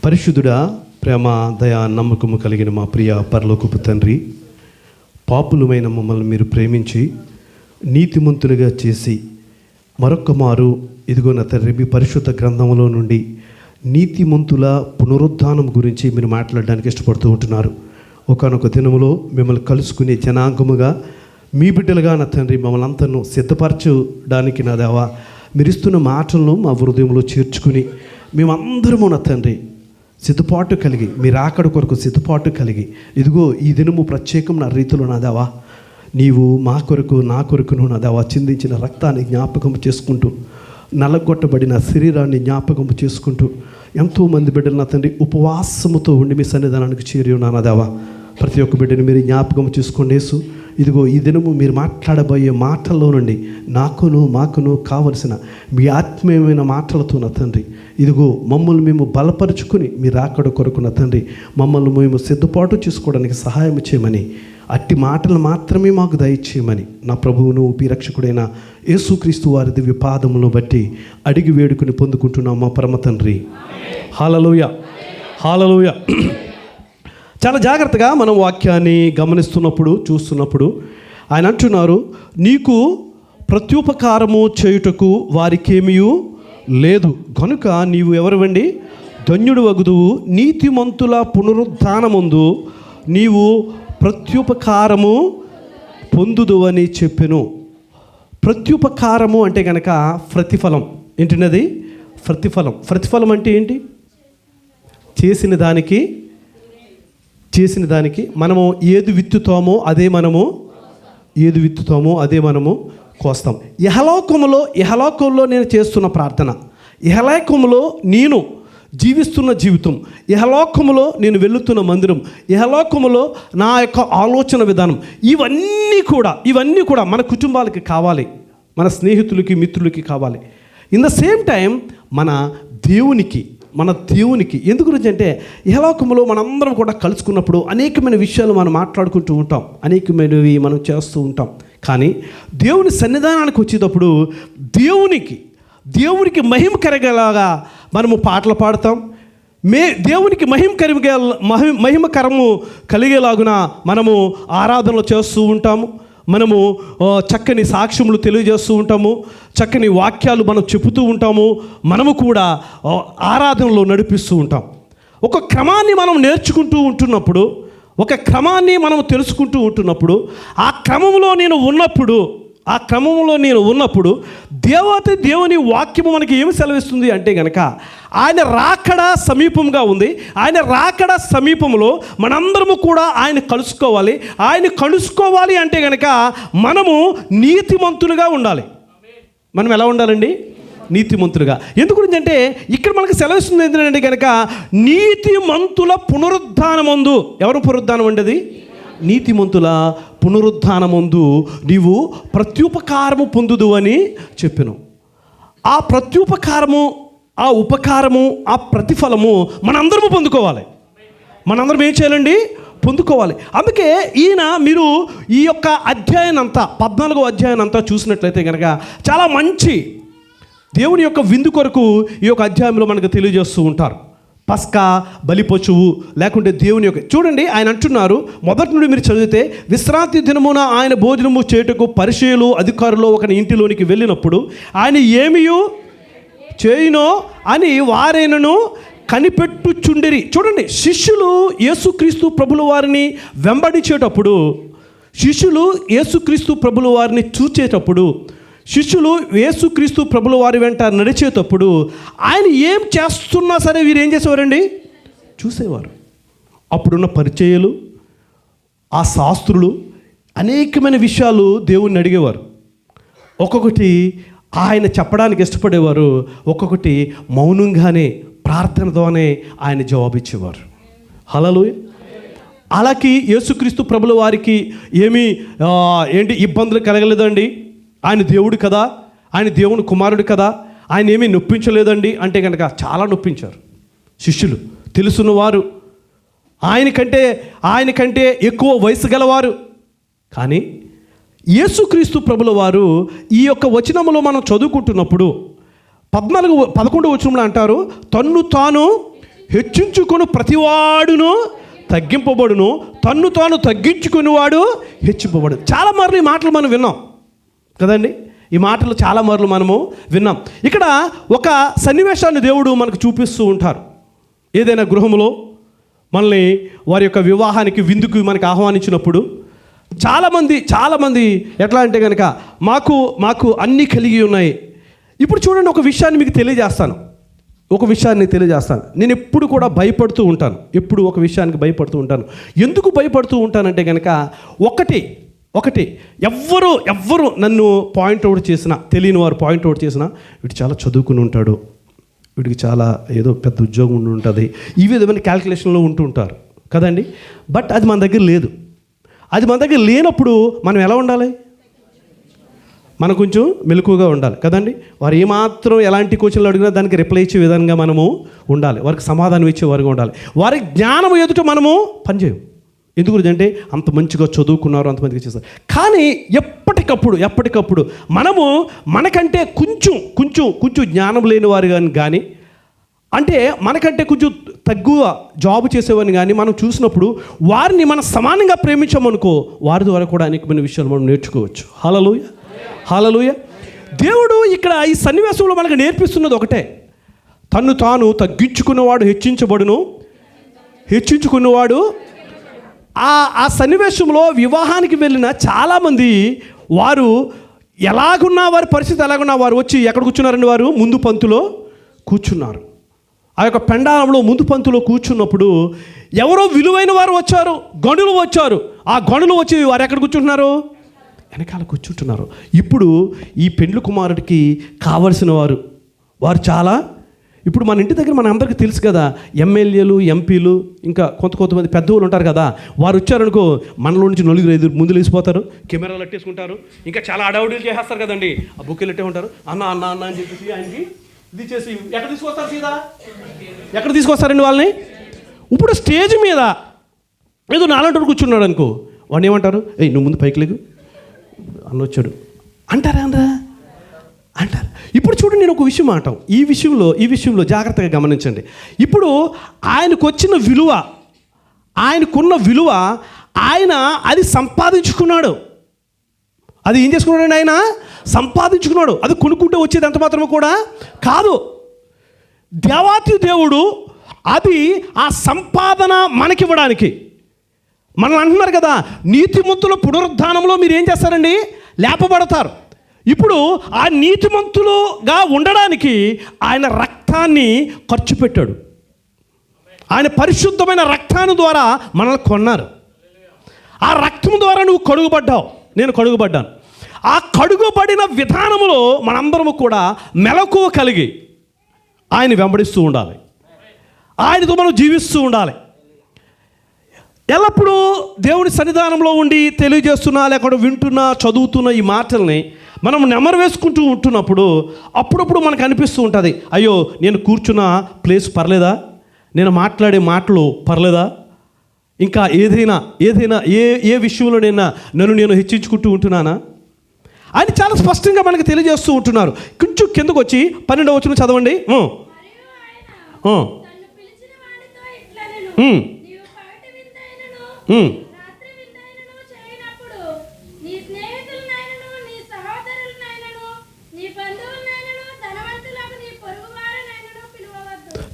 పరిశుద్ధుడా, ప్రేమ, దయ, నమ్మకము కలిగిన మా ప్రియ పరలోకపు తండ్రి, పాపులమైన మమ్మల్ని మీరు ప్రేమించి నీతిమంతులుగా చేసి మరొక్క మారు ఇదిగో నా తండ్రి మీ పరిశుద్ధ గ్రంథంలో నుండి నీతిమంతుల పునరుద్ధానం గురించి మీరు మాట్లాడడానికి ఇష్టపడుతూ ఉంటున్నారు. ఒకానొక దినములో మిమ్మల్ని కలుసుకునే జనాంగముగా మీ బిడ్డలుగా నా తండ్రి మమ్మల్ని అంతను సిద్ధపరచడానికి నా దేవా మీరు ఇస్తున్న మాటలను మా హృదయంలో చేర్చుకుని మేమందరము నా తండ్రి సిద్ధపాటు కలిగి మీరు ఆకడ కొరకు సిద్ధపాటు కలిగి ఇదిగో ఈ దినము ప్రత్యేకం నా రీతిలో నా దేవా నీవు మా కొరకు నా కొరకును నా దేవా చిందించిన రక్తాన్ని జ్ఞాపకం చేసుకుంటూ నలగొట్టబడిన శరీరాన్ని జ్ఞాపకం చేసుకుంటూ ఎంతోమంది బిడ్డలు నా తండ్రి ఉపవాసముతో ఉండి మీ సన్నిధానానికి చేరి ఉన్నా నా దేవా ప్రతి ఒక్క బిడ్డని మీరు జ్ఞాపకం చేసుకోండి యేసు. ఇదిగో ఈ దినము మీరు మాట్లాడబోయే మాటల్లో నుండి మాకును కావలసిన మీ ఆత్మీయమైన మాటలతో నా తండ్రి ఇదిగో మమ్మల్ని మేము బలపరుచుకుని మీరు రాకడ కొరకు నా తండ్రి మమ్మల్ని మేము సిద్ధపాటు చేసుకోవడానికి సహాయం చేయమని అట్టి మాటలు మాత్రమే మాకు దయచేయమని నా ప్రభువును రక్షకుడైన యేసుక్రీస్తు వారి దివ్య పాదములను బట్టి అడిగి వేడుకుని పొందుకుంటున్నాం మా పరమ తండ్రి. హల్లెలూయా, హల్లెలూయా. చాలా జాగ్రత్తగా మనం వాక్యాన్ని గమనిస్తున్నప్పుడు చూస్తున్నప్పుడు ఆయన అంటున్నారు, నీకు ప్రత్యుపకారము చేయుటకు వారికేమీ లేదు కనుక నీవు ఎవరివండి ధన్యుడు వగుదువు, నీతిమంతుల పునరుద్ధానమందు నీవు ప్రత్యుపకారము పొందుదు అని చెప్పెను. ప్రత్యుపకారము అంటే కనుక ప్రతిఫలం. ఏంటినది? ప్రతిఫలం అంటే ఏంటి? చేసిన దానికి మనము ఏది విత్తుతామో అదే మనము కోస్తాం. ఇహలోకంలో నేను చేస్తున్న ప్రార్థన, ఇహలోకంలో నేను జీవిస్తున్న జీవితం, ఇహలోకములో నేను వెళుతున్న మందిరం, ఇహలోకములో నా యొక్క ఆలోచన విధానం, ఇవన్నీ కూడా మన కుటుంబాలకి కావాలి, మన స్నేహితులకి మిత్రులకి కావాలి. ఇన్ ద సేమ్ టైం మన దేవునికి ఎందు గురించి అంటే ఇహలోకములో మనందరం కూడా కలుసుకున్నప్పుడు అనేకమైన విషయాలు మనం మాట్లాడుకుంటూ ఉంటాం, అనేకమైనవి మనం చేస్తూ ఉంటాం. కానీ దేవుని సన్నిధానానికి వచ్చేటప్పుడు దేవునికి మహిమ కరగలాగా మనము పాటలు పాడతాం. దేవునికి మహిమకరము కలిగేలాగున మనము ఆరాధనలు చేస్తూ ఉంటాము. మనము చక్కని సాక్ష్యములు తెలియజేస్తూ ఉంటాము, చక్కని వాక్యాలు మనం చెబుతూ ఉంటాము, మనము కూడా ఆరాధనలో నడిపిస్తూ ఉంటాం. ఒక క్రమాన్ని మనం నేర్చుకుంటూ ఉంటున్నప్పుడు, ఒక క్రమాన్ని మనం తెలుసుకుంటూ ఉంటున్నప్పుడు, ఆ క్రమంలో నేను ఉన్నప్పుడు దేవుని వాక్యము మనకి ఏమి సెలవిస్తుంది అంటే కనుక ఆయన రాకడ సమీపంగా ఉంది. ఆయన రాకడ సమీపంలో మనందరము కూడా ఆయన కలుసుకోవాలి అంటే కనుక మనము నీతిమంతులుగా ఉండాలి. మనం ఎలా ఉండాలండి? నీతిమంతులుగా. ఎందు గురించి అంటే ఇక్కడ మనకు సెలవిస్తుంది ఏంటంటే కనుక నీతిమంతుల పునరుద్ధానమందు. ఎవరు పునరుద్ధానం అండి? నీతిమంతుల పునరుద్ధానమందు నీవు ప్రత్యుపకారము పొందుదు అని చెప్పెను. ఆ ప్రత్యుపకారము, ఆ ఉపకారము, ఆ ప్రతిఫలము మనందరము పొందుకోవాలి. మనందరం ఏం చేయాలండి? పొందుకోవాలి. అందుకే మీరు ఈ యొక్క అధ్యాయం అంతా 14వ అధ్యాయం అంతా చూసినట్లయితే కనుక చాలా మంచి దేవుని యొక్క విందు కొరకు ఈ యొక్క అధ్యాయంలో మనకు తెలియజేస్తూ ఉంటారు. పస్కా, బలి పశువు, లేకుంటే దేవుని యొక్క చూడండి. ఆయన అంటున్నారు, మొదటి నుండి మీరు చదివితే, విశ్రాంతి దినమున ఆయన భోజనము చేయుటకు పరిసయ్యులు అధికారులు ఒకని ఇంటిలోనికి వెళ్ళినప్పుడు ఆయన ఏమియు చేయునో అని వారైనను కనిపెట్టుచుండిరి. చూడండి, శిష్యులు యేసుక్రీస్తు ప్రభుల వారిని వెంబడించేటప్పుడు, శిష్యులు యేసుక్రీస్తు ప్రభుల వారిని చూచేటప్పుడు, శిష్యులు యేసుక్రీస్తు ప్రభుల వారి వెంట నడిచేటప్పుడు ఆయన ఏం చేస్తున్నా సరే వీరు ఏం చేసేవారండి? చూసేవారు. అప్పుడున్న పరిచయులు, ఆ శాస్త్రులు అనేకమైన విషయాలు దేవుణ్ణి అడిగేవారు. ఒక్కొక్కటి ఆయన చెప్పడానికి ఇష్టపడేవారు, ఒక్కొక్కటి మౌనంగానే ప్రార్థనతోనే ఆయన జవాబిచ్చేవారు. హల్లెలూయా. అలాగే యేసుక్రీస్తు ప్రభుల వారికి ఏంటి ఇబ్బందులు కలగలేదండి. ఆయన దేవుడు కదా, ఆయన దేవుని కుమారుడు కదా, ఆయన ఏమీ నొప్పించలేదండి అంటే కనుక చాలా నొప్పించారు శిష్యులు. తెలుసున్నవారు, ఆయనకంటే ఎక్కువ వయసు గలవారు. కానీ యేసుక్రీస్తు ప్రభుల వారు ఈ యొక్క వచనములో మనం చదువుకుంటున్నప్పుడు 11 వచనంలో అంటారు, తన్ను తాను హెచ్చించుకొని ప్రతివాడును తగ్గింపబడును, తన్ను తాను తగ్గించుకునేవాడు హెచ్చింపబడు. చాలా మార్లు ఈ మాటలు మనం విన్నాం కదండి. ఈ మాటలు చాలా మార్లు మనము విన్నాం. ఇక్కడ ఒక సన్నివేశాన్ని దేవుడు మనకు చూపిస్తూ ఉంటారు. ఏదైనా గృహంలో మనల్ని వారి యొక్క వివాహానికి విందుకు మనకు ఆహ్వానించినప్పుడు చాలామంది ఎట్లా అంటే కనుక మాకు అన్నీ కలిగి ఉన్నాయి. ఇప్పుడు చూడండి, ఒక విషయాన్ని మీకు తెలియజేస్తాను. నేను ఎప్పుడు కూడా భయపడుతూ ఉంటాను. ఎప్పుడు ఒక విషయానికి భయపడుతూ ఉంటాను. ఎందుకు భయపడుతూ ఉంటానంటే కనుక ఒకటి ఎవ్వరు నన్ను పాయింట్అవుట్ చేసినా, తెలియని వారు పాయింట్అవుట్ చేసినా, వీడు చాలా చదువుకుని ఉంటాడు, వీడికి చాలా ఏదో పెద్ద ఉద్యోగం ఉండి ఉంటుంది, ఈ విధమైన క్యాల్కులేషన్లో ఉంటూ ఉంటారు కదండి. బట్ అది మన దగ్గర లేదు. అది మన దగ్గర లేనప్పుడు మనం ఎలా ఉండాలి? మనం కొంచెం మెలకువగా ఉండాలి కదండి. వారు ఏమాత్రం ఎలాంటి క్వశ్చన్లు అడిగినా దానికి రిప్లై ఇచ్చే విధంగా మనము ఉండాలి. వారికి సమాధానం ఇచ్చే వారుగా ఉండాలి. వారి జ్ఞానం ఎదుట మనము పనిచేయం. ఎందుకు అంటే అంత మంచిగా చదువుకున్నారు, అంతమందిగా చేస్తారు. కానీ ఎప్పటికప్పుడు మనము మనకంటే కొంచెం జ్ఞానం లేని వారు కానీ అంటే మనకంటే కొంచెం తక్కువ జాబ్ చేసేవారిని కానీ మనం చూసినప్పుడు వారిని మనం సమానంగా ప్రేమించామనుకో, వారి ద్వారా కూడా అనేకమైన విషయాలు మనం నేర్చుకోవచ్చు. హల్లెలూయా. దేవుడు ఇక్కడ ఈ సన్నివేశంలో మనకు నేర్పిస్తున్నది ఒకటే, తన్ను తాను తగ్గించుకున్నవాడు హెచ్చించుకున్నవాడు. ఆ సన్నివేశంలో వివాహానికి వెళ్ళిన చాలామంది వారు ఎలాగున్నా, వారి పరిస్థితి ఎలాగున్నా వారు వచ్చి ఎక్కడ కూర్చున్నారండి? వారు ముందు పంక్తిలో కూర్చున్నారు. ఆ యొక్క పెండాలంలో ముందు పంక్తిలో కూర్చున్నప్పుడు ఎవరో విలువైన వారు వచ్చారు, గనులు వచ్చారు. ఆ గనులు వచ్చి వారు ఎక్కడ కూర్చుంటున్నారు? వెనకాల కూర్చుంటున్నారు. ఇప్పుడు ఈ పెండ్లి కుమారుడికి కావలసిన వారు చాలా, ఇప్పుడు మన ఇంటి దగ్గర మన అందరికీ తెలుసు కదా, ఎమ్మెల్యేలు, ఎంపీలు, ఇంకా కొంతమంది పెద్దవాళ్ళు ఉంటారు కదా. వారు వచ్చారనుకో, మనలో నుంచి 4-5 ముందు లేచిపోతారు, కెమెరాలు అట్టేసుకుంటారు, ఇంకా చాలా అడవుడీలు చేసేస్తారు కదండి. ఆ బుక్కెలు అట్టే ఉంటారు, అన్న అని చెప్పేసి ఆయనకి ఇది చేసి ఎక్కడ తీసుకొస్తారు? సీదా ఎక్కడ తీసుకొస్తారండి వాళ్ళని? ఇప్పుడు స్టేజ్ మీద ఏదో నాలంటూ కూర్చున్నాడు అనుకో, వాడిని ఏమంటారు? నువ్వు ముందు పైకి లేగు, అన్న వచ్చాడు అంటారా అంటారు. ఇప్పుడు చూడండి, నేను ఒక విషయం అంటాం. ఈ విషయంలో జాగ్రత్తగా గమనించండి. ఇప్పుడు ఆయనకున్న విలువ ఆయన అది సంపాదించుకున్నాడు. అది ఏం చేసుకున్నాడు? ఆయన సంపాదించుకున్నాడు. అది కొనుక్కుంటే వచ్చేది ఎంత మాత్రమే కూడా కాదు. దేవాతి దేవుడు అది ఆ సంపాదన మనకివ్వడానికి, మనల్ని అంటున్నారు కదా, నీతిమంతుల పునరుద్ధానంలో మీరు ఏం చేస్తారండి? లేపబడతారు. ఇప్పుడు ఆ నీతిమంతులుగా ఉండడానికి ఆయన రక్తాన్ని ఖర్చు పెట్టాడు. ఆయన పరిశుద్ధమైన రక్తాన్ని ద్వారా మనల్ని కొన్నారు. ఆ రక్తం ద్వారా నువ్వు కడుగుబడ్డావు, నేను కడుగుబడ్డాను. ఆ కడుగుబడిన విధానంలో మనందరము కూడా మెలకువ కలిగి ఆయన వెంబడిస్తూ ఉండాలి, ఆయనతో మనం జీవిస్తూ ఉండాలి. ఎల్లప్పుడూ దేవుని సన్నిధానంలో ఉండి తెలియజేస్తున్నా, లేకపోతే వింటున్నా, చదువుతున్న ఈ మాటల్ని మనం నెమరు వేసుకుంటూ ఉంటున్నప్పుడు అప్పుడప్పుడు మనకు అనిపిస్తూ ఉంటుంది, అయ్యో నేను కూర్చున్న ప్లేస్ పర్లేదా, నేను మాట్లాడే మాటలు పర్లేదా, ఇంకా ఏదైనా ఏ విషయంలోనైనా నేను హెచ్చించుకుంటూ ఉంటున్నానా అని చాలా స్పష్టంగా మనకు తెలియజేస్తూ ఉంటున్నారు. కొంచెం కిందకు వచ్చి 12వ వచనం చదవండి.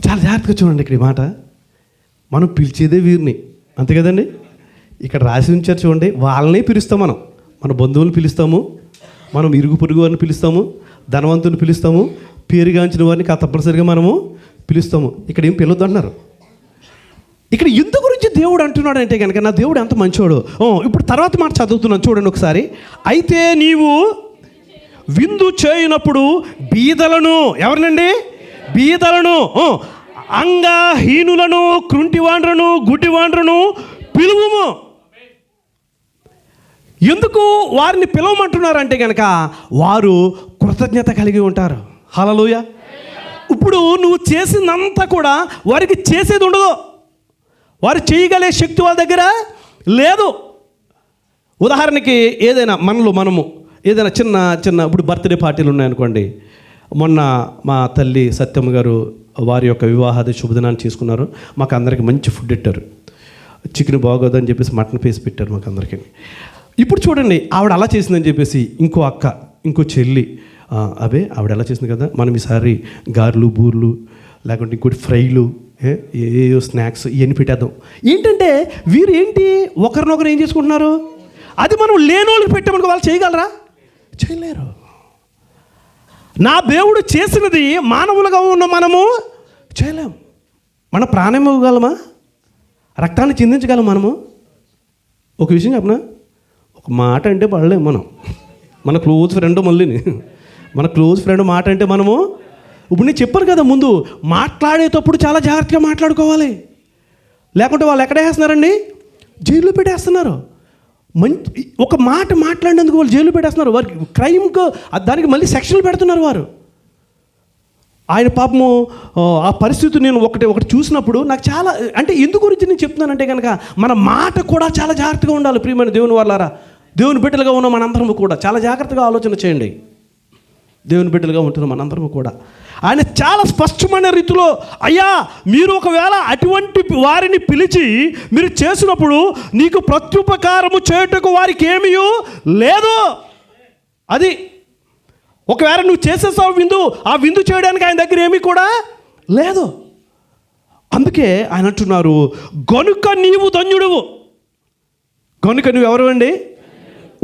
చాలా జాగ్రత్తగా చూడండి ఇక్కడ ఈ మాట. మనం పిలిచేదే వీరిని, అంతే కదండి. ఇక్కడ రాసి ఉంచారు చూడండి, వాళ్ళనే పిలుస్తాం. మన బంధువులను పిలుస్తాము, మనం ఇరుగు పొరుగు వారిని పిలుస్తాము, ధనవంతుని పిలుస్తాము, పేరుగాంచిన వారిని తప్పనిసరిగా మనము పిలుస్తాము. ఇక్కడ ఏం పిలవద్దు అంటున్నారు. ఇక్కడ ఇందు గురించి దేవుడు అంటున్నాడు అంటే కనుక, నా దేవుడు ఎంత మంచోడు. ఇప్పుడు తర్వాత మాట చదువుతున్నాను చూడండి ఒకసారి. అయితే నీవు విందు చేయనప్పుడు బీదలను, ఎవరినండి? బీదలను, అంగహీనులను, కృంటివాండ్రను, గుడ్డివాండ్రను పిలువుము. ఎందుకు వారిని పిలవమంటున్నారంటే కనుక వారు కృతజ్ఞత కలిగి ఉంటారు. హల్లెలూయా. ఇప్పుడు నువ్వు చేసిందంతా కూడా వారికి చేసేది ఉండదు, వారు చేయగలిగే శక్తి వాళ్ళ దగ్గర లేదు. ఉదాహరణకి ఏదైనా మనము ఏదైనా చిన్న చిన్న ఇప్పుడు బర్త్డే పార్టీలు ఉన్నాయనుకోండి. మొన్న మా తల్లి సత్యమ్మ గారు వారి యొక్క వివాహాది శుభదినాన్ని చేసుకున్నారు. మాకు అందరికి మంచి ఫుడ్ పెట్టారు. చికెన్ బాగోదని చెప్పేసి మటన్ పీస్ పెట్టారు మాకు అందరికీ. ఇప్పుడు చూడండి, ఆవిడ అలా చేసిందని చెప్పేసి ఇంకో అక్క, ఇంకో చెల్లి, ఆవిడ ఎలా చేసింది కదా, మనం ఈసారి గారెలు, బూర్లు, లేకుంటే ఇంకోటి ఫ్రైలు, ఏయో స్నాక్స్ ఇవన్నీ పెట్టేద్దాం. ఏంటంటే వీరు ఒకరినొకరు ఏం చేసుకుంటున్నారు? అది మనం లేని వాళ్ళకి పెట్టామనుకో వాళ్ళు చేయగలరా? చేయలేరు. నా దేవుడు చేసినది మానవులుగా ఉన్న మనము చేయలేం. మన ప్రాణం ఇవ్వగలమా? రక్తాన్ని చిందించగలం మనము? ఒక విషయం చెప్పనా, ఒక మాట అంటే పడలేము మనం. మన క్లోజ్ ఫ్రెండ్ మన క్లోజ్ ఫ్రెండ్ మాట అంటే మనము ఇప్పుడు నేను చెప్పాను కదా ముందు, మాట్లాడేటప్పుడు చాలా జాగ్రత్తగా మాట్లాడుకోవాలి. లేకుంటే వాళ్ళు ఎక్కడ వేస్తున్నారండి? జైల్లో పెట్టేస్తున్నారు. ఒక మాట మాట్లాడినందుకు వాళ్ళు జైలు పెట్టేస్తున్నారు. వారికి క్రైమ్కు దానికి మళ్ళీ సెక్షన్లు పెడుతున్నారు వారు. ఆయన పాపము ఆ పరిస్థితి నేను ఒకటి చూసినప్పుడు నాకు చాలా, అంటే ఎందుకు గురించి నేను చెప్తున్నానంటే కనుక మన మాట కూడా చాలా జాగ్రత్తగా ఉండాలి. ప్రియమైన దేవుని వాళ్ళారా, దేవుని బిడ్డలుగా ఉన్న మనందరము కూడా చాలా జాగ్రత్తగా ఆలోచన చేయండి. దేవుని బిడ్డలుగా ఉంటున్న మనందరము కూడా ఆయన చాలా స్పష్టమైన రీతిలో, అయ్యా మీరు ఒకవేళ అటువంటి వారిని పిలిచి మీరు చేసినప్పుడు నీకు ప్రత్యుపకారము చేయుటకు వారికి ఏమీ లేదు. అది ఒకవేళ నువ్వు చేసేసావు విందు, ఆ విందు చేయడానికి ఆయన దగ్గర ఏమీ కూడా లేదు. అందుకే ఆయన అంటున్నారు, గనుక నీవు ధన్యుడువు. గనుక నువ్వు ఎవరు అండి?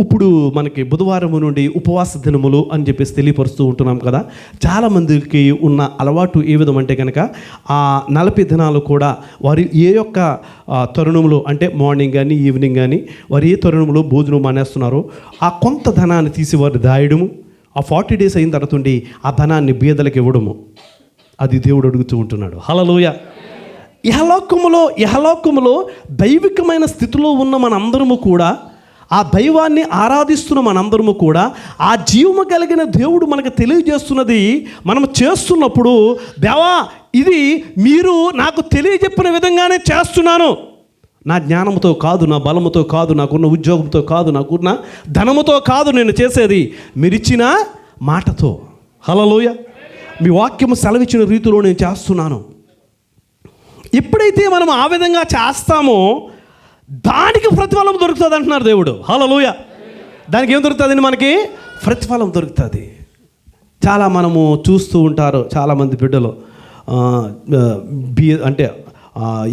ఇప్పుడు మనకి బుధవారం నుండి ఉపవాస దినములు అని చెప్పేసి తెలియపరుస్తూ ఉంటున్నాం కదా. చాలామందికి ఉన్న అలవాటు ఏ విధం అంటే కనుక ఆ 40 దినాలు కూడా వారు ఏ యొక్క తరుణంలో, అంటే మార్నింగ్ కానీ ఈవినింగ్ కానీ వారు ఏ తరుణంలో భోజనం మానేస్తున్నారో ఆ కొంత ధనాన్ని తీసి వారు దాయడము, ఆ 40 days అయిన తర్వాత ఉండి ఆ ధనాన్ని బీదలకు ఇవ్వడము, అది దేవుడు అడుగుతూ ఉంటున్నాడు. హల్లెలూయా. ఇహలోకములో దైవికమైన స్థితిలో ఉన్న మనందరము కూడా, ఆ దైవాన్ని ఆరాధిస్తున్న మనందరము కూడా, ఆ జీవము కలిగిన దేవుడు మనకు తెలియజేస్తున్నది మనం చేస్తున్నప్పుడు, దేవా ఇది మీరు నాకు తెలియజెప్పిన విధంగానే చేస్తున్నాను, నా జ్ఞానంతో కాదు, నా బలముతో కాదు, నాకున్న ఉద్యోగంతో కాదు, నాకున్న ధనముతో కాదు నేను చేసేది, మీరిచ్చిన మాటతో. హల్లెలూయా. మీ వాక్యము సెలవిచ్చిన రీతిలో నేను చేస్తున్నాను. ఎప్పుడైతే మనం ఆ విధంగా చేస్తామో దానికి ప్రతిఫలం దొరుకుతుంది అంటున్నారు దేవుడు. హల్లెలూయా. దానికి ఏం దొరుకుతుందండి? మనకి ప్రతిఫలం దొరుకుతుంది. చాలా మనము చూస్తూ ఉంటారు, చాలామంది బిడ్డలు అంటే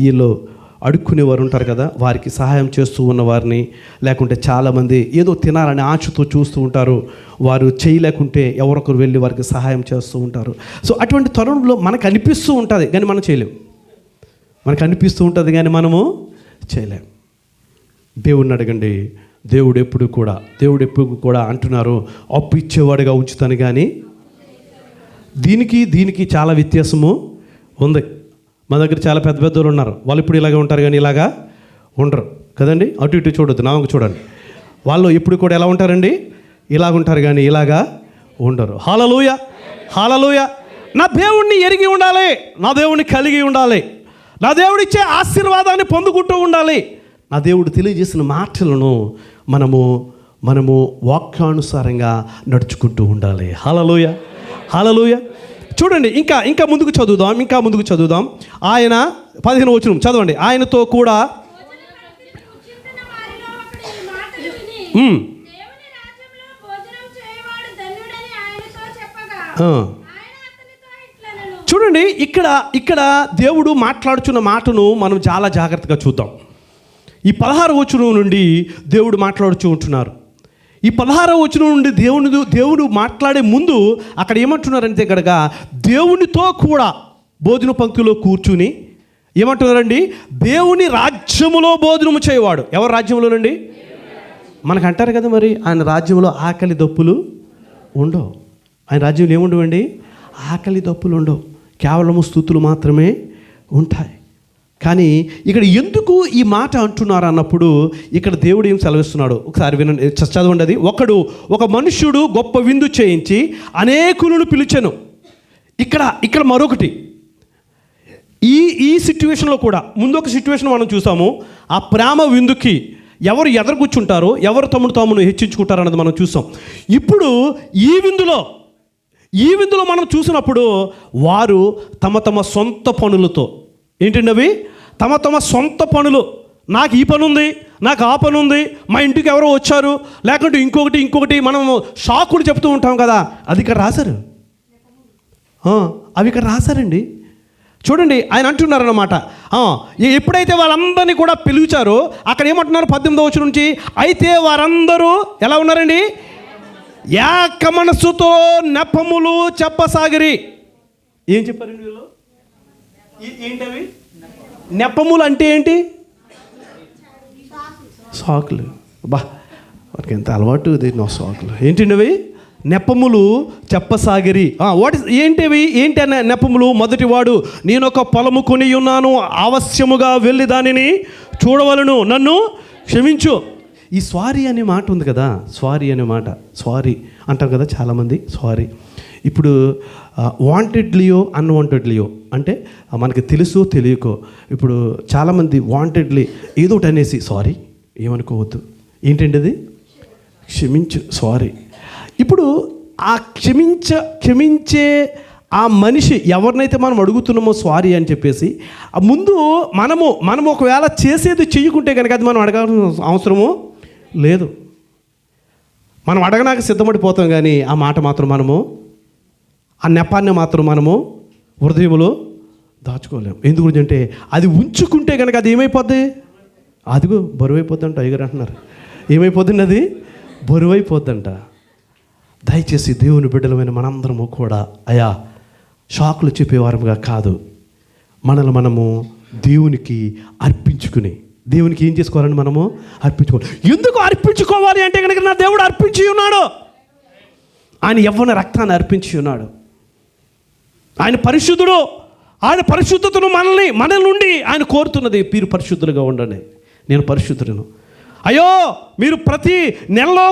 వీళ్ళు అడుక్కునేవారు ఉంటారు కదా, వారికి సహాయం చేస్తూ ఉన్న వారిని, లేకుంటే చాలామంది ఏదో తినాలని ఆశతో చూస్తూ ఉంటారు, వారు చేయలేకుంటే ఎవరొకరు వెళ్ళి వారికి సహాయం చేస్తూ ఉంటారు. సో అటువంటి తరుణంలో మనకు అనిపిస్తూ ఉంటుంది కానీ మనం చేయలేం. మనకు అనిపిస్తూ ఉంటుంది కానీ మనము చేయలేం. దేవుణ్ణి అడగండి. దేవుడు ఎప్పుడు కూడా అంటున్నారు, అప్పు ఇచ్చేవాడుగా ఉంచుతాను కానీ. దీనికి చాలా వ్యత్యాసము ఉంది. మా దగ్గర చాలా పెద్ద పెద్దోళ్ళు ఉన్నారు, వాళ్ళు ఇప్పుడు ఇలాగే ఉంటారు కానీ ఇలాగా ఉండరు కదండి. అటు ఇటు చూడొద్దు, నా చూడండి. వాళ్ళు ఇప్పుడు కూడా ఎలా ఉంటారండి? ఇలాగ ఉంటారు కానీ ఇలాగా ఉండరు. హల్లెలూయా. హల్లెలూయా. నా దేవుణ్ణి ఎరిగి ఉండాలి, నా దేవుణ్ణి కలిగి ఉండాలి, నా దేవుడు ఇచ్చే ఆశీర్వాదాన్ని పొందుకుంటూ ఉండాలి. నా దేవుడు తెలియజేసిన మాటలను మనము వాక్యానుసారంగా నడుచుకుంటూ ఉండాలి. హల్లెలూయా. హల్లెలూయా. చూడండి, ఇంకా ముందుకు చదువుదాం. ఆయన 15వ వచనం చదవండి. ఆయనతో కూడా చూడండి, ఇక్కడ దేవుడు మాట్లాడుచున్న మాటను మనం చాలా జాగ్రత్తగా చూద్దాం. ఈ 16వ వచనం నుండి దేవుడు మాట్లాడుచూ ఉంటున్నారు. ఈ 16వ వచనం నుండి దేవుడు మాట్లాడే ముందు అక్కడ ఏమంటున్నారంటే కనుక దేవునితో కూడా భోజన పంక్తిలో కూర్చుని ఏమంటున్నారండి? దేవుని రాజ్యములో భోజనము చేయవాడు. ఎవరి రాజ్యంలోనండి? మనకు అంటారు కదా, మరి ఆయన రాజ్యంలో ఆకలి దప్పులు ఉండవు. ఆయన రాజ్యంలో ఏముండవండి? ఆకలి దప్పులు ఉండవు, కేవలము స్తుతులు మాత్రమే ఉంటాయి. కానీ ఇక్కడ ఎందుకు ఈ మాట అంటున్నారు అన్నప్పుడు ఇక్కడ దేవుడు ఏం సెలవిస్తున్నాడు ఒకసారి వినండి, చదవండి. అది ఒక మనుష్యుడు గొప్ప విందు చేయించి అనేకులను పిలిచెను. ఇక్కడ మరొకటి, ఈ సిట్యువేషన్లో కూడా ముందు ఒక సిట్యువేషన్ మనం చూసాము. ఆ ప్రేమ విందుకి ఎవరు ఎదురు కూర్చుంటారో, ఎవరు తమను తామును హెచ్చించుకుంటారో అన్నది మనం చూసాం. ఇప్పుడు ఈ విందులో మనం చూసినప్పుడు వారు తమ తమ సొంత పనులతో, ఏంటండి అవి? తమ సొంత పనులు. నాకు ఈ పని ఉంది, నాకు ఆ పని ఉంది, మా ఇంటికి ఎవరో వచ్చారు, లేకుంటే ఇంకొకటి మనం షాకులు చెప్తూ ఉంటాం కదా, అది ఇక్కడ రాశారు. అవి ఇక్కడ రాశారండి. చూడండి, ఆయన అంటున్నారన్నమాట, ఎప్పుడైతే వాళ్ళందరినీ కూడా పిలిచారో అక్కడ ఏమంటున్నారు 18వ వచనం నుంచి, అయితే వారందరూ ఎలా ఉన్నారండి? ఏక మనస్సుతో నెపములు చెప్పసాగిరి. ఏం చెప్పారండి వీళ్ళు? ఏంటవి నెపములు అంటే? ఏంటి? సాకులు. మనకి ఎంత అలవాటు ఇది, నో సాకులు. ఏంటండి అవి? నెపములు చెప్పసాగిరి. ఏంటివి? ఏంటి అనే నెపములు? మొదటివాడు, నేను ఒక పొలము కొని ఉన్నాను, ఆవశ్యముగా వెళ్ళి దానిని చూడవలను, నన్ను క్షమించు. ఈ స్వారీ అనే మాట ఉంది కదా, స్వారీ అనే మాట, స్వారీ అంటాం కదా చాలామంది, స్వారీ. ఇప్పుడు వాంటెడ్లీయో అన్వాంటెడ్లీయో అంటే మనకి తెలుసో తెలియకో, ఇప్పుడు చాలామంది వాంటెడ్లీ ఏదో ఒకటి అనేసి సారీ, ఏమనుకోవద్దు, ఏంటండి అది? క్షమించు, సారీ. ఇప్పుడు ఆ క్షమించే ఆ మనిషి ఎవరినైతే మనం అడుగుతున్నామో సారీ అని చెప్పేసి, ముందు మనము ఒకవేళ చేసేది చెయ్యకుంటే కనుక అది మనం అడగాల్సిన అవసరము లేదు. మనం అడగడానికి సిద్ధపడిపోతాం, కానీ ఆ మాట మాత్రం మనము, ఆ నెపాన్ని మాత్రం మనము హృదయంలో దాచుకోలేము. ఎందుకు అంటే అది ఉంచుకుంటే కనుక అది ఏమైపోద్ది? అదిగో బరువైపోద్దంట. అయ్యగారు అంటున్నారు, ఏమైపోద్దండి? అది బరువైపోద్దంట. దయచేసి దేవుని బిడ్డలమైన మనందరము కూడా అయా షాకులు చెప్పేవారముగా కాదు, మనల్ని మనము దేవునికి అర్పించుకుని, దేవునికి ఏం చేసుకోవాలని మనము అర్పించుకోవాలి. ఎందుకు అర్పించుకోవాలి అంటే కనుక నా దేవుడు అర్పించి ఉన్నాడు. ఆయన యవ్వన రక్తాన్ని అర్పించి ఉన్నాడు. ఆయన పరిశుద్ధుడు. ఆయన పరిశుద్ధతను మన నుండి ఆయన కోరుతున్నది, మీరు పరిశుద్ధులుగా ఉండండి, నేను పరిశుద్ధులను. అయ్యో, మీరు ప్రతి నెలలో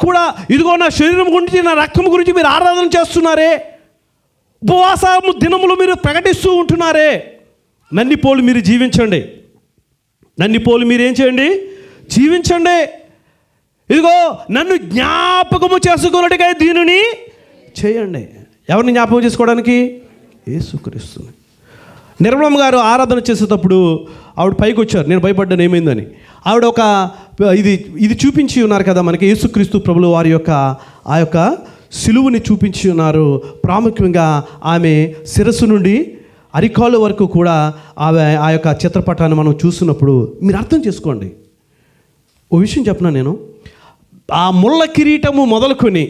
కూడా ఇదిగో నా శరీరం గురించి, నా రక్తం గురించి మీరు ఆరాధన చేస్తున్నారే, ఉపవాస దినములు మీరు ప్రకటిస్తూ ఉంటున్నారే, నన్నిపోలు మీరు జీవించండి. నన్నిపోలు మీరు ఏం చేయండి? జీవించండి. ఇదిగో నన్ను జ్ఞాపకము చేసుకున్నట్టుగా దీనిని చేయండి. ఎవరిని జ్ఞాపకం చేసుకోవడానికి? యేసుక్రీస్తుని. నిర్మలమ్మ గారు ఆరాధన చేసేటప్పుడు ఆవిడ పైకి వచ్చారు. నేను భయపడ్డాను ఏమైందని. ఆవిడ ఒక ఇది చూపించి ఉన్నారు కదా మనకి, యేసుక్రీస్తు ప్రభులు వారి యొక్క ఆ యొక్క సిలువుని చూపించి ఉన్నారు. ప్రాముఖ్యంగా ఆమె శిరస్సు నుండి అరికాలు వరకు కూడా ఆమె ఆ యొక్క చిత్రపటాన్ని మనం చూస్తున్నప్పుడు మీరు అర్థం చేసుకోండి. ఓ విషయం చెప్పనా, నేను ఆ ముళ్ళ కిరీటము మొదలుకొని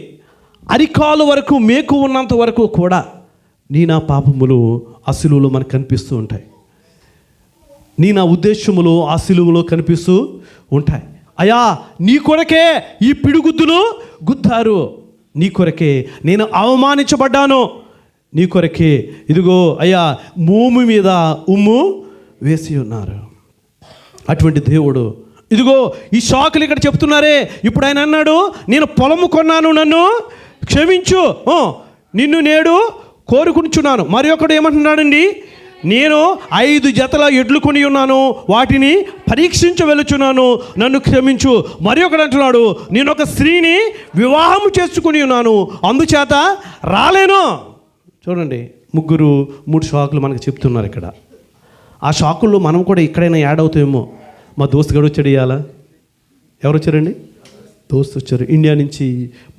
అరికాలు వరకు, మేకు ఉన్నంత వరకు కూడా నా పాపములు ఆ సిలువలో మనకు కనిపిస్తూ ఉంటాయి. నా ఉద్దేశములు ఆ సిలువలో కనిపిస్తూ ఉంటాయి. అయ్యా, నీ కొరకే ఈ పిడిగుద్దులు గుద్దారు, నీ కొరకే నేను అవమానించబడ్డాను, నీ కొరకే ఇదిగో అయ్యా భూమి మీద ఉమ్ము వేసి ఉన్నారు. అటువంటి దేవుడు ఇదిగో ఈ షాకులు ఇక్కడ చెప్తున్నారే. ఇప్పుడు ఆయన అన్నాడు, నేను పొలము కొన్నాను, నన్ను క్షమించు, నిన్ను నేడు కోరుకుంటున్నాను. మరి ఒకడు ఏమంటున్నాడండి, నేను 5 జతల ఎడ్లు కొని ఉన్నాను, వాటిని పరీక్షించ వెళుచున్నాను, నన్ను క్షమించు. మరి ఒకడు అంటున్నాడు, నేను ఒక స్త్రీని వివాహం చేసుకుని ఉన్నాను, అందుచేత రాలేను. చూడండి, 3 షాకులు మనకు చెప్తున్నారు ఇక్కడ. ఆ షాకుల్లో మనం కూడా ఎక్కడైనా యాడ్ అవుతామేమో. మా దోస్తు గడు వచ్చాడు, ఇవాళ ఎవరు వచ్చారండి? దోస్తు వచ్చారు ఇండియా నుంచి.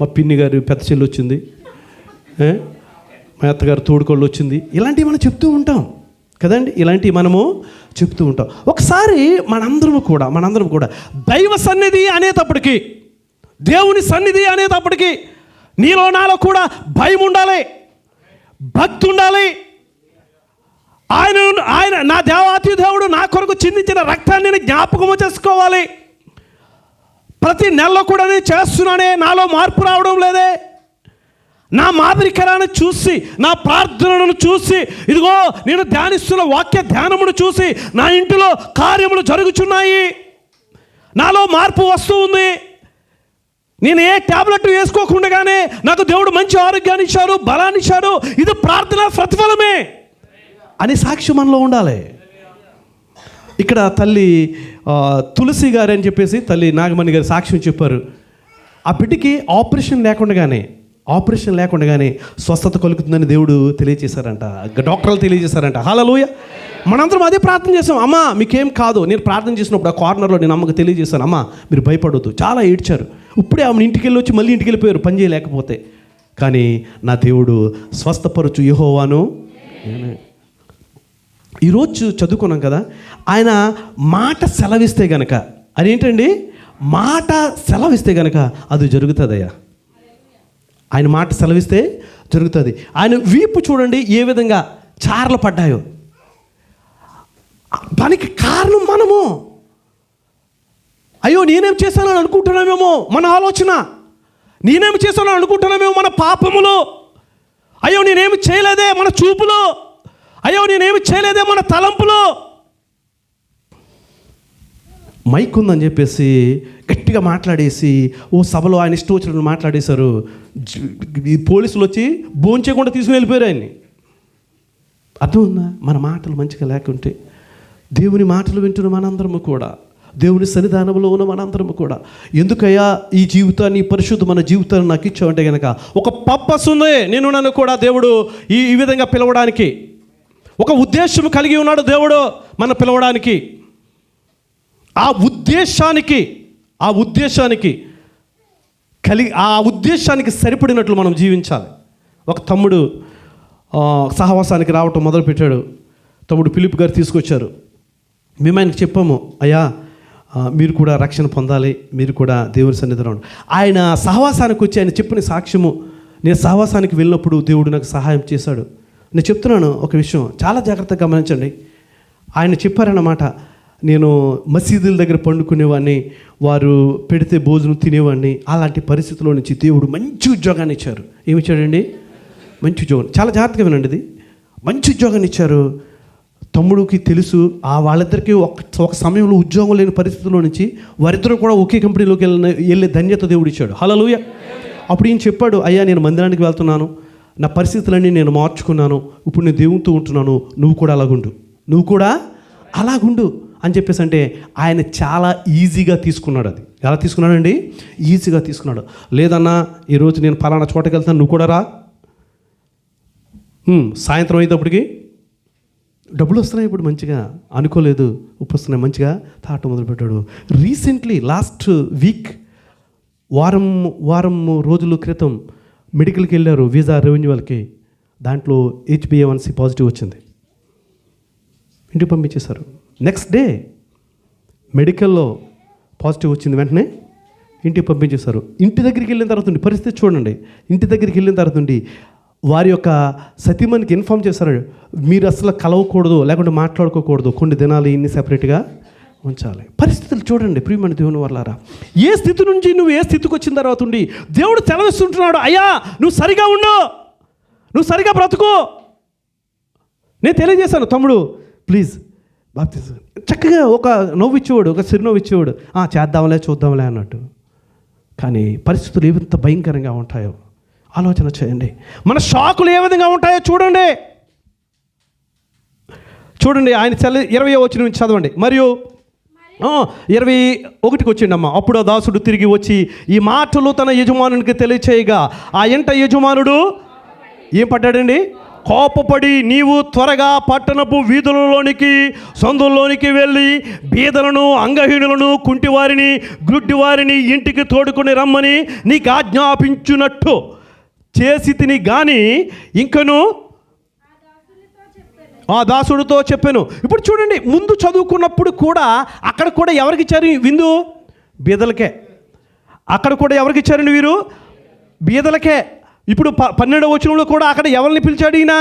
మా పిన్ని గారు పెద్ద చెల్లి వచ్చింది, మా అత్తగారు తోడుకోళ్ళు వచ్చింది. ఇలాంటివి మనం చెప్తూ ఉంటాం కదండి, ఇలాంటివి మనము చెప్తూ ఉంటాం. ఒకసారి మనందరం కూడా దైవ సన్నిధి అనేటప్పటికీ, దేవుని సన్నిధి అనేటప్పటికీ నీలో నాలో కూడా భయం ఉండాలి, భక్తి ఉండాలి. ఆయన నా దేవాతి దేవుడు నా కొరకు చిందించిన రక్తాన్ని నేను జ్ఞాపకము చేసుకోవాలి. ప్రతి నెలలో కూడా నేను చేస్తున్నానే, నాలో మార్పు రావడం లేదే. నా మాదిరికరాన్ని చూసి, నా ప్రార్థనలను చూసి, ఇదిగో నేను ధ్యానిస్తున్న వాక్య ధ్యానమును చూసి నా ఇంటిలో కార్యములు జరుగుతున్నాయి, నాలో మార్పు వస్తూ ఉంది. నేను ఏ టాబ్లెట్ వేసుకోకుండానే నాకు దేవుడు మంచి ఆరోగ్యాన్ని ఇచ్చారు, బలాన్ని ఇచ్చారు, ఇది ప్రార్థన ప్రతిఫలమే అని సాక్షి మనలో ఉండాలి. ఇక్కడ తల్లి తులసి గారు అని చెప్పేసి తల్లి నాగమణి గారు సాక్ష్యం చెప్పారు. ఆ బిడ్డకి ఆపరేషన్ లేకుండానే స్వస్థత కలుగుతుందని దేవుడు తెలియజేశారంట, డాక్టర్లు తెలియజేశారంట. హల్లెలూయా. మనందరం అదే ప్రార్థన చేసాం. అమ్మా మీకేం కాదు. నేను ప్రార్థన చేసినప్పుడు ఆ కార్నర్లో నేను అమ్మకి తెలియజేశాను, అమ్మా మీరు భయపడొద్దు. చాలా ఏడ్చారు. ఇప్పుడే ఆమెను ఇంటికి వెళ్ళి వచ్చి మళ్ళీ ఇంటికి వెళ్ళిపోయారు పని చేయలేకపోతే. కానీ నా దేవుడు స్వస్థపరచు యెహోవాను. ఈరోజు చదువుకున్నాం కదా, ఆయన మాట సెలవిస్తే గనక, అదేంటండి, మాట సెలవిస్తే గనక అది జరుగుతుందయ్యా. ఆయన మాట సెలవిస్తే జరుగుతుంది. ఆయన వీపు చూడండి ఏ విధంగా చారలు పడ్డాయో. దానికి కారణం మనము. అయ్యో నేనేం చేశానని అనుకుంటున్నామేమో మన ఆలోచన, నేనేమి చేశానని అనుకుంటున్నామేమో మన పాపములు, అయ్యో నేనేమి చేయలేదే మన చూపులు, అయ్యో నేనేమి చేయలేదే మన తలంపులు. మైక్ ఉందని చెప్పేసి గట్టిగా మాట్లాడేసి సభలో ఆయన ఇష్టం వచ్చినట్టు మాట్లాడేశారు. పోలీసులు వచ్చి భోంచేయకుండా తీసుకుని వెళ్ళిపోయారు ఆయన్ని. అర్థం ఉందా? మన మాటలు మంచిగా లేకుంటే, దేవుని మాటలు వింటున్న మనందరము కూడా, దేవుని సన్నిధానంలో ఉన్న మనందరము కూడా, ఎందుకయ్యా ఈ జీవితాన్ని, పరిశుద్ధమైన జీవితాన్ని నాకు ఇచ్చావంటే కనుక ఒక పర్పస్ ఉంది. నన్ను కూడా దేవుడు ఈ విధంగా పిలవడానికి ఒక ఉద్దేశం కలిగి ఉన్నాడు దేవుడు మన పిలవడానికి. ఆ ఉద్దేశానికి సరిపడినట్లు మనం జీవించాలి. ఒక తమ్ముడు సహవాసానికి రావటం మొదలుపెట్టాడు. తమ్ముడు ఫిలిప్ గారు తీసుకొచ్చారు. మేము ఆయనకు చెప్పాము, అయ్యా మీరు కూడా రక్షణ పొందాలి, మీరు కూడా దేవుని సన్నిధిలో. ఆయన సహవాసానికి వచ్చి ఆయన చెప్పిన సాక్ష్యము, నేను సహవాసానికి వెళ్ళినప్పుడు దేవుడు నాకు సహాయం చేశాడు. నేను చెప్తున్నాను ఒక విషయం, చాలా జాగ్రత్తగా గమనించండి. ఆయన చెప్పారన్నమాట, నేను మసీదుల దగ్గర పండుకునేవాడిని, వారు పెడితే భోజనం తినేవాడిని. అలాంటి పరిస్థితుల్లో నుంచి దేవుడు మంచి ఉద్యోగాన్ని ఇచ్చారు. ఏమి ఇచ్చాడండి? మంచి ఉద్యోగం. చాలా జాగ్రత్తగా వినండి, ఇది మంచి ఉద్యోగాన్ని ఇచ్చారు. తమ్ముడికి తెలుసు, వాళ్ళిద్దరికీ ఒక సమయంలో ఉద్యోగం లేని పరిస్థితుల్లో నుంచి వారిద్దరూ కూడా ఒకే కంపెనీలోకి వెళ్ళే ధన్యత దేవుడు ఇచ్చాడు. హల్లెలూయా. అప్పుడు ఈయన చెప్పాడు, అయ్యా నేను మందిరానికి వెళ్తున్నాను, నా పరిస్థితులన్నీ నేను మార్చుకున్నాను, ఇప్పుడు నేను దేవునితో ఉంటున్నాను, నువ్వు కూడా అలాగుండు అని చెప్పేసి అంటే ఆయన చాలా ఈజీగా తీసుకున్నాడు. అది ఎలా తీసుకున్నాడండి? ఈజీగా తీసుకున్నాడు. లేదన్నా ఈరోజు నేను పలానా చోటకి వెళ్తాను, నువ్వు కూడా రా, సాయంత్రం అయ్యేటప్పటికి డబ్బులు వస్తున్నాయి, ఇప్పుడు మంచిగా అనుకోలేదు, ఉప్పు వస్తున్నాయి, మంచిగా తాట మొదలుపెట్టాడు. రీసెంట్లీ లాస్ట్ వీక్ వారం రోజుల క్రితం మెడికల్కి వెళ్ళారు, వీసా రెన్యువల్కి. దాంట్లో HbA1c పాజిటివ్ వచ్చింది, ఇంటికి పంపించేశారు. నెక్స్ట్ డే మెడికల్లో పాజిటివ్ వచ్చింది, వెంటనే ఇంటికి పంపించేశారు. ఇంటి దగ్గరికి వెళ్ళిన తర్వాత ఉండి పరిస్థితి చూడండి, ఇంటి దగ్గరికి వెళ్ళిన తర్వాత ఉండి వారి యొక్క సతీమణికి ఇన్ఫామ్ చేశారు, మీరు అసలు కలవకూడదు, లేకుంటే మాట్లాడుకోకూడదు, కొన్ని దినాలు ఇన్ని సెపరేట్గా ఉంచాలి. పరిస్థితులు చూడండి ప్రియమైన దేవుని వల్లారా. ఏ స్థితి నుంచి నువ్వు ఏ స్థితికి వచ్చిన తర్వాత ఉండి దేవుడు సెలవిస్తుంటున్నాడు, అయ్యా నువ్వు సరిగా ఉండు, నువ్వు సరిగా బ్రతుకు. నేను తెలియజేశాను, తమ్ముడు ప్లీజ్ బాప్తిజం, చక్కగా ఒక నవ్వు ఇచ్చేవాడు, ఒక చిరునవ్వు ఇచ్చేవాడు, చేద్దాంలే చూద్దాంలే అన్నట్టు. కానీ పరిస్థితులు ఏ విధంగా భయంకరంగా ఉంటాయో ఆలోచన చేయండి. మన షాకులు ఏ విధంగా ఉంటాయో చూడండి. ఆయన 20వ వచనం నుంచి చదవండి. మరియు 21కి వచ్చిండమ్మా. అప్పుడు ఆ దాసుడు తిరిగి వచ్చి ఈ మాటలు తన యజమానునికి తెలియచేయగా ఆ ఇంట యజమానుడు ఏం పడ్డాడండి? కోపపడి, నీవు త్వరగా పట్టణపు వీధులలోనికి సందుల్లోనికి వెళ్ళి బీదలను, అంగహీనులను, కుంటివారిని, గుడ్డివారిని ఇంటికి తోడుకొని రమ్మని నీకు ఆజ్ఞాపించున్నట్టు చేసి తిని గాని ఇంకను ఆ దాసుడితో చెప్పాను. ఇప్పుడు చూడండి, ముందు చదువుకున్నప్పుడు కూడా అక్కడ కూడా ఎవరికి ఇచ్చారు విందు? బీదలకే. అక్కడ కూడా ఎవరికి ఇచ్చారండి? వీరు బీదలకే. ఇప్పుడు 12వ వచనంలో కూడా అక్కడ ఎవరిని పిలిచాడు ఈయన?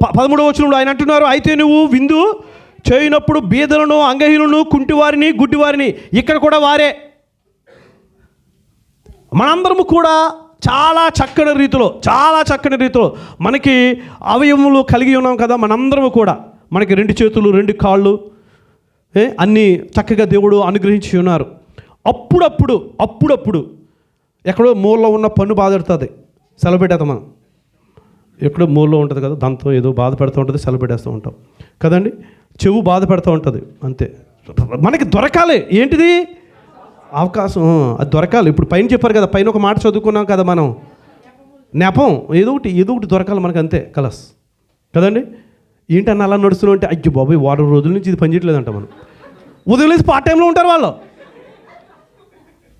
13వ వచనంలో ఆయన అంటున్నారు, అయితే నువ్వు విందు చేయనప్పుడు బీదలను, అంగహీనులను, కుంటివారిని, గుడ్డివారిని. ఇక్కడ కూడా వారే. మనందరము కూడా చాలా చక్కని రీతిలో మనకి అవయవములు కలిగి ఉన్నాం కదా. మనందరము కూడా, మనకి 2 చేతులు, 2 కాళ్ళు, అన్నీ చక్కగా దేవుడు అనుగ్రహించి ఉన్నారు. అప్పుడప్పుడు ఎక్కడో మూలలో ఉన్న పన్ను బాధపడుతుంది, సెలబెట్టేస్తాం మనం. ఎక్కడో మూలలో ఉంటుంది కదా, దాంతో ఏదో బాధ పెడుతూ ఉంటుంది, సెలబెట్టేస్తూ ఉంటాం కదండి. చెవు బాధ పెడుతూ ఉంటుంది, అంతే, మనకి దొరకాలి. ఏంటిది? అవకాశం. అది దొరకాలి. ఇప్పుడు పైన చెప్పారు కదా, పైన ఒక మాట చదువుకున్నాం కదా మనం, నెపం. ఏదో ఒకటి దొరకాలి మనకు, అంతే కలస్ కదండి. ఏంటన్నా అలా నడుస్తున్నావు అంటే, అయ్యో బాబాయ్ వారం రోజుల నుంచి ఇది పనిచేయట్లేదంట. మనం ఉదయం లేసి పార్ట్ టైంలో ఉంటారు వాళ్ళు.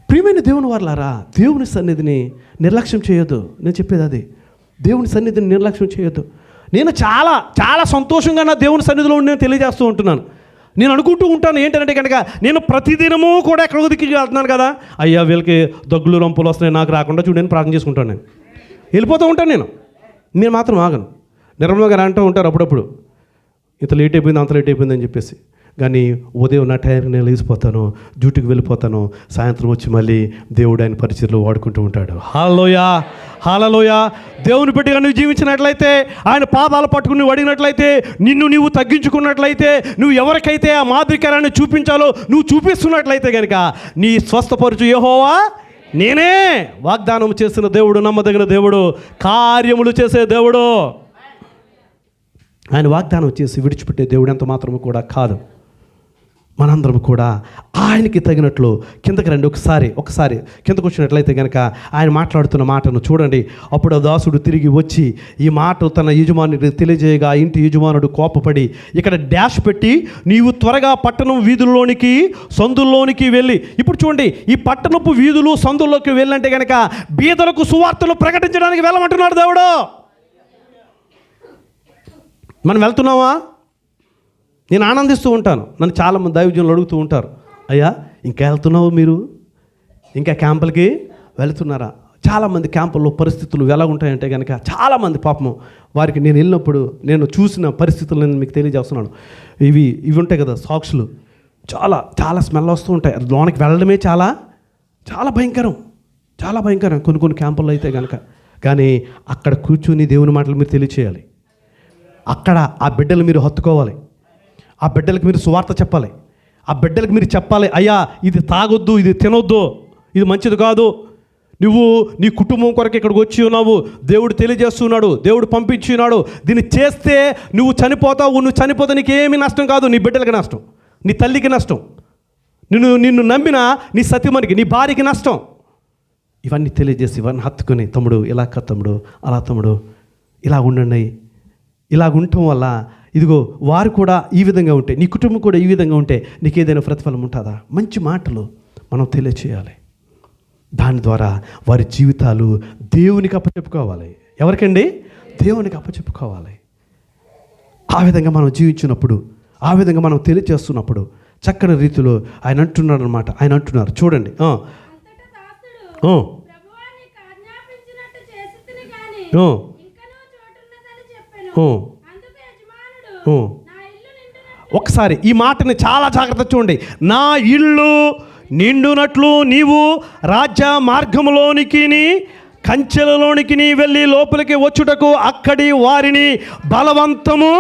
ప్రియమైన దేవుని వారలారా, దేవుని సన్నిధిని నిర్లక్ష్యం చేయొద్దు. నేను చెప్పేది అది, దేవుని సన్నిధిని నిర్లక్ష్యం చేయొద్దు. నేను చాలా చాలా సంతోషంగా నా దేవుని సన్నిధిలో ఉండి నేను తెలియజేస్తూ ఉంటున్నాను. నేను అనుకుంటూ ఉంటాను ఏంటంటే కనుక, నేను ప్రతిదినము కూడా ఎక్కడికి దిక్కి వెళ్తున్నాను కదా, అయ్యా వీళ్ళకి దగ్గులు రంపులు వస్తున్నాయి, నాకు రాకుండా చూడని ప్రార్థన చేసుకుంటాను. నేను వెళ్ళిపోతూ ఉంటాను. నేను మాత్రం ఆగను. నిర్మల గారు అంటూ ఉంటారు అప్పుడప్పుడు, ఇంత లేట్ అయిపోయింది అంత లేట్ అయిపోయింది అని చెప్పేసి. కానీ ఉదయం నా టైంకి నేను లేచిపోతాను, డ్యూటీకి వెళ్ళిపోతాను, సాయంత్రం వచ్చి మళ్ళీ దేవుడు ఆయన పరిచర్లో వాడుకుంటూ ఉంటాడు. హల్లెలూయా, హల్లెలూయా. దేవుని బిడ్డగా నువ్వు జీవించినట్లయితే, ఆయన పాదాలు పట్టుకుని నువ్వు అడిగినట్లయితే, నిన్ను నువ్వు తగ్గించుకున్నట్లయితే, నువ్వు ఎవరికైతే ఆ మాదిరికరాన్ని చూపించాలో నువ్వు చూపిస్తున్నట్లయితే కనుక, నీ స్వస్థపరచు యెహోవా నేనే. వాగ్దానం చేసిన దేవుడు, నమ్మదగిన దేవుడు, కార్యములు చేసే దేవుడు. ఆయన వాగ్దానం చేసి విడిచిపెట్టే దేవుడు ఎంత మాత్రము కూడా కాదు. మనందరం కూడా ఆయనకి తగినట్లు కిందకి రండి. ఒకసారి కిందకు వచ్చినట్లయితే కనుక ఆయన మాట్లాడుతున్న మాటను చూడండి. అప్పుడు ఆ దాసుడు తిరిగి వచ్చి ఈ మాట తన యజమానికి తెలియజేయగా, ఇంటి యజమానుడు కోపపడి ఇక్కడ డాష్ పెట్టి, నీవు త్వరగా పట్టణం వీధుల్లోనికి సందుల్లోనికి వెళ్ళి. ఇప్పుడు చూడండి, ఈ పట్టణపు వీధులు సందుల్లోకి వెళ్ళంటే కనుక బీదలకు సువార్తలు ప్రకటించడానికి వెళ్ళమంటున్నాడు దేవుడు. మనం వెళ్తున్నావా? నేను ఆనందిస్తూ ఉంటాను. నన్ను చాలామంది దైవజనులు అడుగుతూ ఉంటారు, అయ్యా ఇంకా వెళ్తున్నావు మీరు, ఇంకా క్యాంపులకి వెళ్తున్నారా? చాలామంది క్యాంపుల్లో పరిస్థితులు ఎలా ఉంటాయంటే కనుక, చాలామంది పాపం వారికి నేను వెళ్ళినప్పుడు నేను చూసిన పరిస్థితులు నేను మీకు తెలియజేస్తున్నాను. ఇవి ఉంటాయి కదా సాక్స్లు, చాలా స్మెల్ వస్తూ ఉంటాయి. లోనికి వెళ్ళడమే చాలా భయంకరం కొన్ని క్యాంపుల్లో అయితే కనుక. కానీ అక్కడ కూర్చుని దేవుని మాటలు మీరు తెలియచేయాలి. అక్కడ ఆ బిడ్డలు మీరు హత్తుకోవాలి. ఆ బిడ్డలకు మీరు సువార్త చెప్పాలి. ఆ బిడ్డలకు మీరు చెప్పాలి, అయ్యా ఇది తాగొద్దు, ఇది తినొద్దు, ఇది మంచిది కాదు. నువ్వు నీ కుటుంబం కొరకు ఇక్కడికి వచ్చి ఉన్నావు, దేవుడు తెలియజేస్తున్నాడు, దేవుడు పంపించున్నాడు, దీన్ని చేస్తే నువ్వు చనిపోతావు. నువ్వు చనిపోతే నీకేమీ నష్టం కాదు, నీ బిడ్డలకి నష్టం, నీ తల్లికి నష్టం, నిన్ను నమ్మిన నీ సతీమణికి, నీ భార్యకి నష్టం. ఇవన్నీ తెలియజేసి ఇవన్నీ హత్తుకొని, తమ్ముడు ఇలా కాదు, తమ్ముడు అలా, తమ్ముడు ఇలా ఉండండి. ఇలా ఉండటం వల్ల ఇదిగో వారు కూడా ఈ విధంగా ఉంటే, నీ కుటుంబం కూడా ఈ విధంగా ఉంటే నీకు ఏదైనా ప్రతిఫలం ఉంటుందా? మంచి మాటలు మనం తెలియచేయాలి. దాని ద్వారా వారి జీవితాలు దేవునికి అప్పచెప్పుకోవాలి. ఎవరికండి? దేవునికి అప్పచెప్పుకోవాలి. ఆ విధంగా మనం జీవించినప్పుడు, ఆ విధంగా మనం తెలియచేస్తున్నప్పుడు చక్కని రీతిలో ఆయన అంటున్నారు చూడండి. ఒకసారి ఈ మాటని చాలా జాగ్రత్త చూడండి. నా ఇల్లు నిండునట్లు నీవు రాజ్య మార్గములోనికి కంచెలలోనికి వెళ్ళి లోపలికి వచ్చుటకు అక్కడి వారిని బలవంతము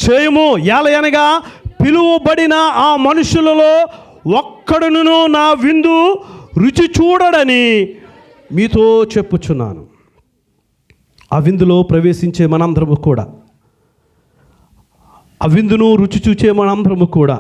చేయము. ఎలయనగా పిలువబడిన ఆ మనుషులలో ఒక్కడును నా విందు రుచి చూడడని మీతో చెప్పుచున్నాను. ఆ విందులో ప్రవేశించే మనందరము కూడా, ఆ విందును రుచి చూచే మనందరము కూడా